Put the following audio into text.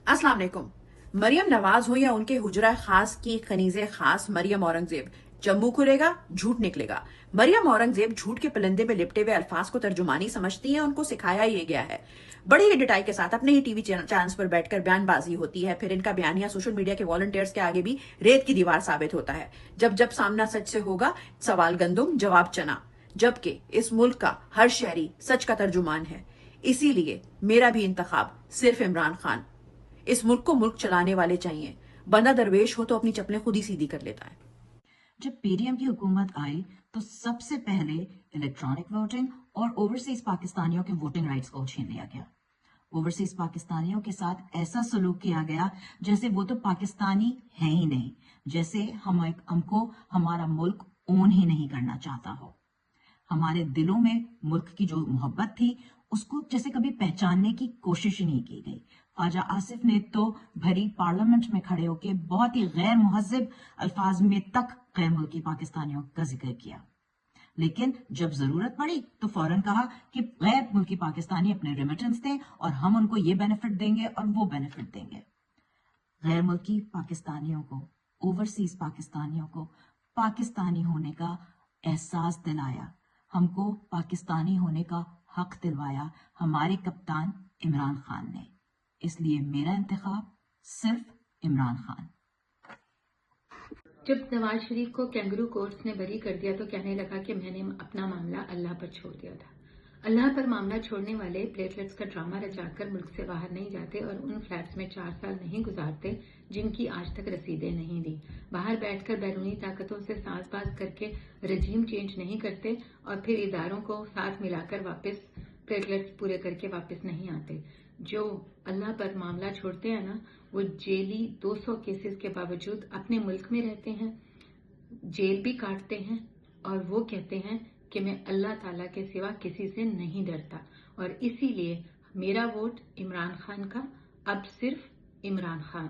अस्सलाम वालेकुम। मरियम नवाज हो या उनके हुजरा खास की खनीजे खास मरियम औरंगजेब, जब मुंह खुलेगा झूठ निकलेगा। मरियम औरंगजेब झूठ के पलंदे में लिपटे हुए अल्फाज को तर्जुमानी समझती हैं, उनको सिखाया ये गया है। बड़ी ही डिटाई के साथ अपने ही टीवी चैनल्स पर बैठकर बयानबाजी होती है, फिर इनका बयानिया सोशल मीडिया के वॉलंटियर्स के आगे भी रेत की दीवार साबित होता है। जब जब सामना सच से होगा, सवाल गंदुम जवाब चना, जबकि इस मुल्क का हर शहरी सच का तर्जुमान है। इसीलिए मेरा भी इंतखाब सिर्फ इमरान खान। इस मुल्क को मुल्क चलाने वाले चाहिए, बंदा दरवेश हो तो अपनी चप्पलें खुद ही सीधी कर लेता है। जब पीडीएम की हुकूमत आई तो सबसे पहले इलेक्ट्रॉनिक वोटिंग और ओवरसीज पाकिस्तानियों के वोटिंग राइट्स को छीन लिया गया। ओवरसीज पाकिस्तानियों के साथ ऐसा सलूक किया गया जैसे वो तो पाकिस्तानी है ही नहीं, जैसे हमको हमारा मुल्क ओन ही नहीं करना चाहता हो। हमारे दिलों में मुल्क की जो मोहब्बत थी उसको जैसे कभी पहचानने की कोशिश ही नहीं की गई। ख्वाजा आसिफ ने तो भरी पार्लियामेंट में खड़े होकर बहुत ही गैर मुहज्जिब अल्फाज में तक गैर मुल्की पाकिस्तानियों का जिक्र किया, लेकिन जब जरूरत पड़ी तो फौरन कहा कि गैर मुल्की पाकिस्तानी अपने रेमिटेंस दें और हम उनको ये बेनिफिट देंगे और वो बेनिफिट देंगे। गैर मुल्की पाकिस्तानियों को, ओवरसीज पाकिस्तानियों को पाकिस्तानी होने का एहसास दिलाया, हमको पाकिस्तानी होने का हक दिलवाया हमारे कप्तान इमरान खान ने। इसलिए मेरा इंतखाब सिर्फ इमरान खान। जब नवाज शरीफ को कैंगरू कोर्ट्स ने बरी कर दिया तो कहने लगा कि मैंने अपना मामला अल्लाह पर छोड़ दिया था। अल्लाह पर मामला छोड़ने वाले प्लेटलेट्स का ड्रामा रचाकर मुल्क से बाहर नहीं जाते और उन फ्लैट्स में 4 साल नहीं गुजारते जिनकी आज तक रसीदें नहीं दी। बाहर बैठकर बैरूनी ताकतों से साजबाज करके रजीम चेंज नहीं करते और फिर इदारों को साथ मिलाकर वापस प्लेटलेट्स पूरे करके वापस नहीं आते। जो अल्लाह पर मामला छोड़ते हैं ना, वो जेली 200 केसेस के बावजूद अपने मुल्क में रहते हैं, जेल भी काटते हैं और वो कहते हैं कि मैं अल्लाह ताला के सिवा किसी से नहीं डरता। और इसीलिए मेरा वोट इमरान खान का, अब सिर्फ इमरान खान।